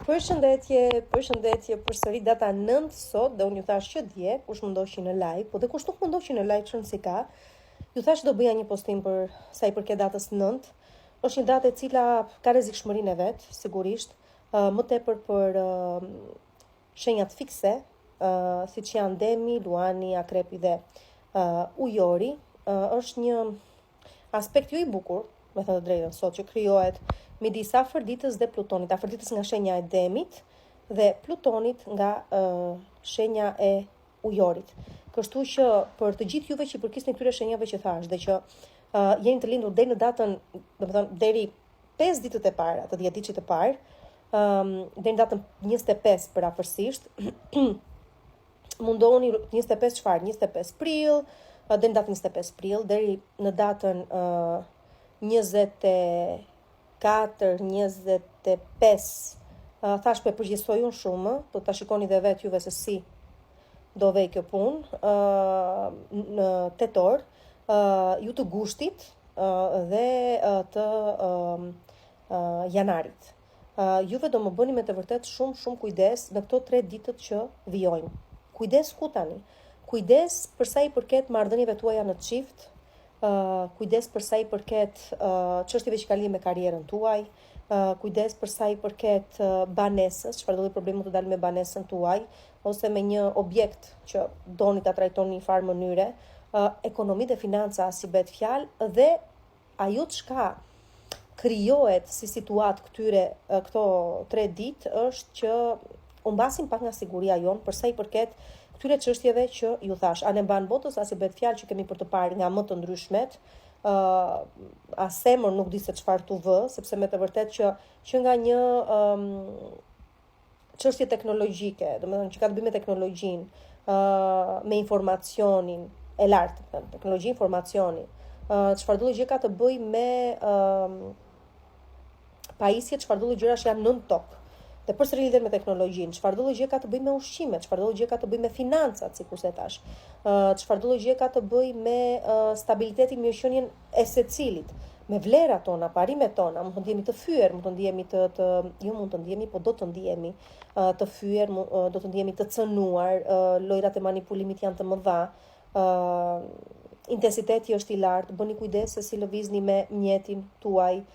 Përshëndetje përsëri data 9 sot dhe unë ju thash që dje, kush mundoheshin në live, po dhe kush nuk mundoheshin në live çon si ka, ju thash do bëja një postim për sa i përket datës 9. Është një datë e cila ka rrezikshmërinë e vet, sigurisht, më tepër për shenjat fikse, siç janë Demi, Luani, Akrepi dhe Ujori, është një aspekt jo i bukur, me thënë të drejtën, sot që krijohet midis Afërditës dhe Plutonit. Afërditës nga shenja e Demit dhe Plutonit nga shenja e Ujorit. Kështu që për të gjithë juve që i përkisni këtyre shenjave që thash dhe që jeni të lindur deri në datën, domethënë deri 5 ditët e para, të 10 ditët e parë, deri në datën 25 për afërsisht, mundohuni 25 çfarë? 25 prill, deri në datën 25 prill, deri në datën 24, 25, thash për përgjithsoj unë shumë, po ta shikoni dhe vetë juve se si do vej kjo punë, në tetor, ju të gushtit dhe të janarit. Juve do më bëni me të vërtet shumë kujdes në këto 3 ditët që vijojnë. Kujdes ku tani? Kujdes për sa i përket marrëdhënieve tuaja në çift, kujdes për sa i përket çështjeve që kanë lidhje me karrierën tuaj, kujdes për sa i përket banesës, çfarë do lloj problemi mund të dalë me banesën tuaj, ose me një objekt që doni ta trajtoni në një farë mënyre, ekonomi dhe financa si bëhet fjalë, dhe ajo çka krijohet si situatë këto 3 ditë është që u mbasim pak nga siguria jon për sa i përket këtyre çështjeve që ju thash. A ne mban botës, as i bëhet fjalë që kemi për të parë nga më të ndryshmet, as semër nuk di se çfarë tu vë, sepse me të vërtet që nga një çështje teknologjike, domethënë që ka të bëjë me teknologjinë, me informacionin e lartë, teknologji informacioni, çfarë do gjë ka të bëjë me pajisje, çfarë do gjërash janë nën tokë. Dhe përsëri lidhet me teknologjinë, çfarë do gjë ka të bëjë me ushqimet, çfarë do gjë ka të bëjë me financat, sikur se thash. Çfarë do gjë ka të bëjë me stabilitetin, mirëqenien e secilit, me vlerat tona, parimet tona, mund të ndihemi të fyer, mund të ndihemi jo mund të ndihemi, po do të ndihemi të fyer, do të ndihemi të cënuar, lojrat e manipulimit janë të mëdha, intensiteti është i lartë, bëni kujdes se si lëvizni me mjetin tuaj,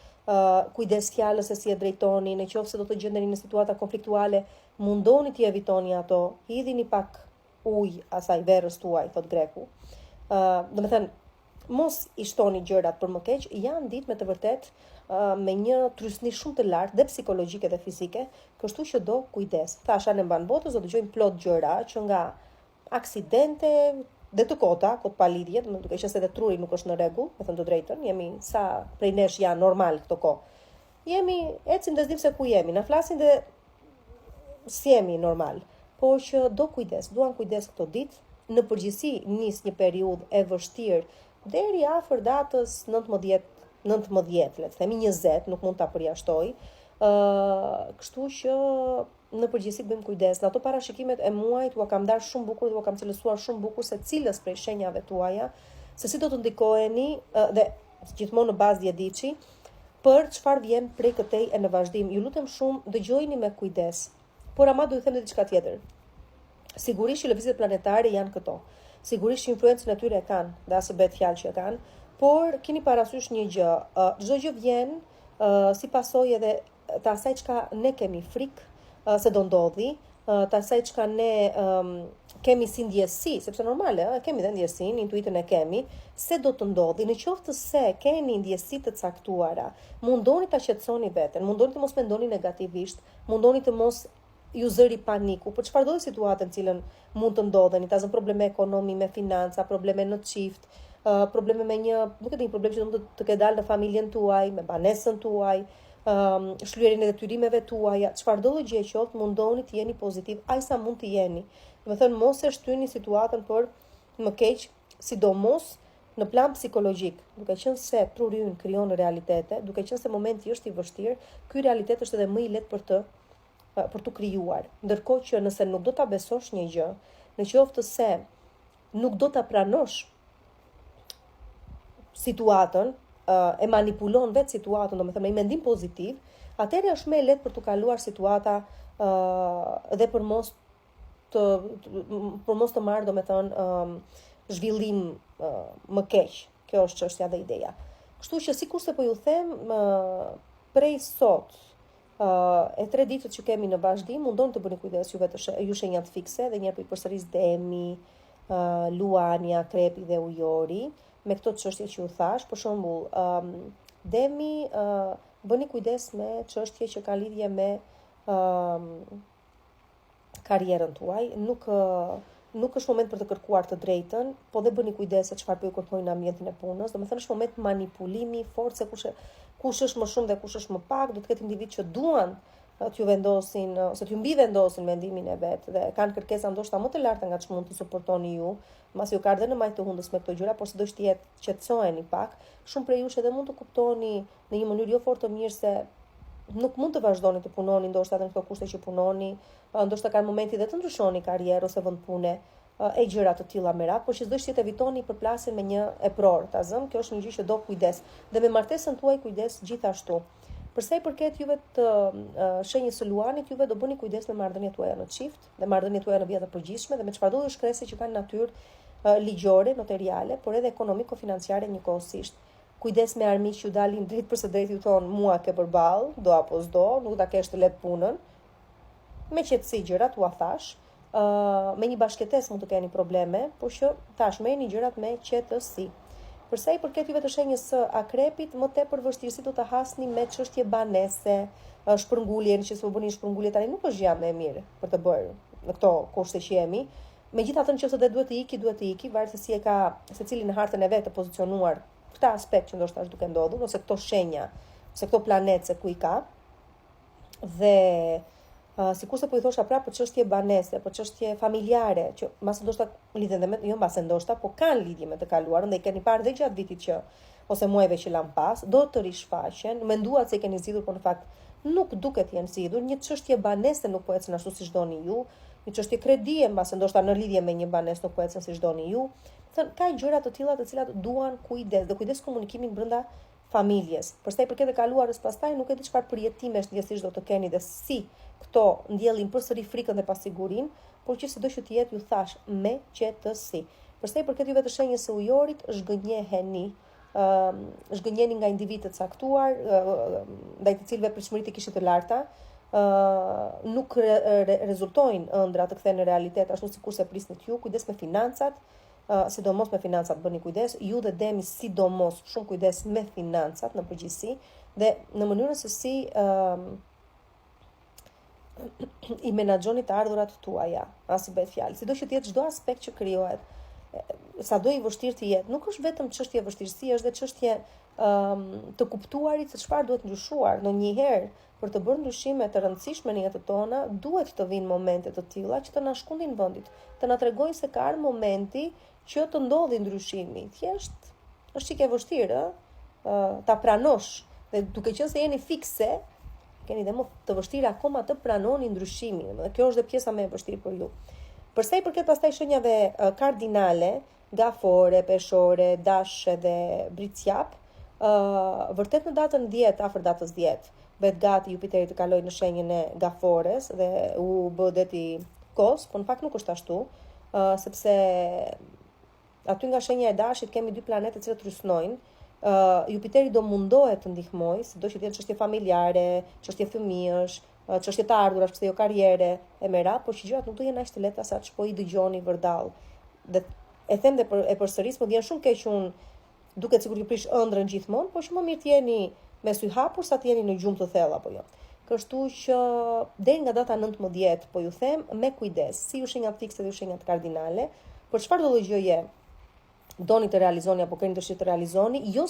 kujdes fjalës se si e drejtoni, në qoftë se do të gjendeni në situata konfliktuale, mundoni t'i evitoni ato, hidhini pak ujë asaj verrës tuaj, thot greku. Domethënë, mos i shtoni gjërat për më keq, janë ditë me të vërtet me një trysni shumë të lartë dhe psikologjike dhe fizike, kështu që do kujdes. Thasha në mban botës do dëgjojmë plot gjëra që nga aksidente dhe të kota, kot pa lidhje, duke qenë se dhe truri nuk është në rregull, me thënë të drejtën, jemi sa prej nesh janë normal këto kohë. Jemi ecim dhe s'dim se ku jemi, na flasin dhe si jemi normal, por që do kujdes, duan kujdes këto ditë, në përgjithësi nis një periudhë e vështirë deri afër datës 19, le të themi 20, nuk mund ta përjashtoj. Kështu që në përgjithësi bëjmë kujdes. Në ato parashikimet e muajit ua kam dar shumë bukur dhe ua kam cilësuar shumë bukur se cilës prej shenjave tuaja, se si do të ndikoheni dhe gjithmonë në bazë djediçi, për çfarë vjen prej këtej e në vazhdim. Ju lutem shumë, dëgjojini me kujdes. Por ama do ju them edhe diçka tjetër. Sigurisht që lëvizjet planetare janë këto. Sigurisht që influencën e tyre e kanë, dhe asë bëhet fjalë që e kanë, por keni parasysh një gjë, çdo gjë vjen si pasojë edhe të asaj çka ne kemi frikë se do ndodhi, të asaj çka ne kemi si ndjesi, sepse normale, kemi dhe ndjesin, intuitën e kemi, se do të ndodhi, në qoftë se keni ndjesi të caktuara, mundoni ta qetësoni veten, mundoni të mos mendoni negativisht, mundoni të mos ju zëri paniku, për çfarë do të situatë në cilën mund të ndodheni, ta zën probleme ekonomi, me financa, probleme në çift, probleme me nuk e di, problem që do të ketë dalë në familjen tuaj, me banesën tuaj, shlyerjen e detyrimeve tuaja, çfarë do gjë qoftë, mundoni të jeni pozitiv, aq sa mund të jeni. Do të thënë mos e shtyni situatën për më keq, sidomos në plan psikologjik, duke qenë se truri ynë krijon realitete, duke qenë se momenti është i vështirë, ky realitet është edhe më i lehtë për të krijuar. Ndërkohë që nëse nuk do ta besosh një gjë, në qoftë se nuk do ta pranosh situatën, e manipulon vetë situatën, domethënë me mendim pozitiv, atëherë është më e lehtë për të kaluar situata dhe për mos të marrë, domethënë, zhvillim më keq. Kjo është çështja dhe ideja. Kështu që sikurse po ju them, prej sot e 3 ditët që kemi në vazhdim, mundoni të bëni kujdes ju shenjat fikse dhe njëherë i përsëris Demi, Luania, Krepi dhe Ujori me këto çështje që ju thash. Për shembull, Demi, bëni kujdes me çështje që ka lidhje me karrierën tuaj. Nuk është moment për të kërkuar të drejtën, po dhe bëni kujdes se çfarë po ju kërkojnë në ambientin e punës. Domethënë është moment manipulimi, force, kush është më shumë dhe kush është më pak. Do të ketë individ që duan t'ju vendosin ose t'ju mbi vendosin mendimin e vet dhe kanë kërkesa ndoshta më të larta nga ç'mund të suportoni ju, mbas ju ka ardhur në majtë të hundës me këto gjëra, por sidoqë të jetë, qetësoheni pak. Shumë prej jush edhe mund të kuptoni në një mënyrë jo fort të mirë se nuk mund të vazhdoni të punoni ndoshta edhe në këto kushte që punoni, ndoshta kanë momenti dhe të ndryshoni karrierë ose vend pune e gjëra të tilla me radhë, por që çdo të evitoni përplasjen me një epror, ta zëm, kjo është një gjë që do kujdes. Dhe me martesën tuaj kujdes gjithashtu. Për sa i përket juve të shenjës së Luanit, juve do bëni kujdes me marrëdhëniet tuaja në çift, dhe marrëdhëniet tuaja në vija të përgjithshme dhe me çfarëdo shkresë që kanë natyrë ligjore, notariale, por edhe ekonomiko-financiare njëkohësisht. Kujdes me armiq që dalin drejt për së drejt ju thon mua ke përball, do apo s'do, nuk ta kesh të lehtë punën. Me qetësi gjërat ua thash, me një bashkëtesë mund të keni probleme, por që thash merrni gjërat me qetësi. Për sa i përket juve të shenjës së Akrepit, më tepër vështirësi do ta hasni me çështje banese, shpërngulje, nëse s'u bëni shpërngulje tani nuk është gjë më e mirë për të bërë në këto kushte që jemi. Megjithatë, nëse duhet të iki, varet se si e ka secili në hartën e vet të pozicionuar këtë aspekt që ndoshta është duke ndodhur, ose këto shenja, ose këto planetëse ku i ka. Dhe sikurse po i thosha prapë për çështje banese, për çështje familjare, që mbas ndoshta lidhen dhe me, jo mbas ndoshta, po kanë lidhje me të kaluarën dhe i keni parë dhe gjatë vitit që ose muajve që lan pas, do të rishfaqen, menduat se i keni zgjidhur, por në fakt nuk duket janë zgjidhur, një çështje banese nuk po ecën ashtu siç doni ju, një çështje kredie mbas ndoshta në lidhje me një banesë nuk po ecën siç doni ju. Thënë, ka gjëra të tilla të cilat duan kujdes, dhe kujdes komunikimin brenda familjes. Për sa i përket të kaluarës pastaj, nuk e di çfarë përjetimesh ndjesisht do të keni dhe si këto ndjellin përsëri frikën dhe pasigurinë, por që sido që të jetë ju thash me qetësi. Për sa i përket juve të shenjës së Ujorit, zhgënjeni nga individ të caktuar, ndaj të cilëve pritshmëritë kishit të larta, nuk rezultojnë ëndra të kthehen në realitet ashtu sikurse prisnit ju. Kujdes me financat, sidomos me financat bëni kujdes, ju dhe Demi sidomos shumë kujdes me financat në përgjithësi dhe në mënyrën se si i menaxhoni të ardhurat tuaja, as i bëhet fjalë. Sidoqë të jetë çdo aspekt që krijohet, sado i vështirë të jetë, nuk është vetëm çështje vështirësi, është edhe çështje të kuptuarit se çfarë duhet ndryshuar. Ndonjëherë, për të bërë ndryshime të rëndësishme në jetën tonë, duhet të vinë momente të tilla që të na shkundin vendit, të na tregojnë se ka ardhur momenti që të ndodhi ndryshimi. Thjesht është çike vështirë, ta pranosh dhe duke qenë se jeni fikse, keni dhe më të vështirë akoma të pranoni ndryshimin. Dhe kjo është dhe pjesa më e vështirë për ju. Për sa i përket pastaj shenjave kardinale, gafore, peshore, dashe dhe bricjap, vërtet në datën 10, afër datës 10, bëhet gati Jupiteri të kalojë në shenjën e gafores dhe u bë deti Kos, por në fakt nuk është ashtu, sepse aty nga shenja e dashit kemi 2 planetë të cilët rysnojnë. Jupiteri do mundohet të ndihmojë, sidoqë të jenë çështje familjare, çështje fëmijësh, çështje të ardhurash, pse jo karriere e mera, por që gjërat nuk do jenë aq të lehta sa ç'po i dëgjoni vërdall. Dhe e them dhe e përsëris, më vjen shumë keq unë duket sikur ju prish ëndrrën gjithmonë, por që më mirë të jeni me sy hapur sa të jeni në gjumë të thellë apo jo. Kështu që deri nga data 19, po ju them me kujdes, si ju shenjat fikse dhe ju shenjat kardinale, për çfarë do lloj gjëje doni të realizoni apo keni dëshirë të realizoni, jo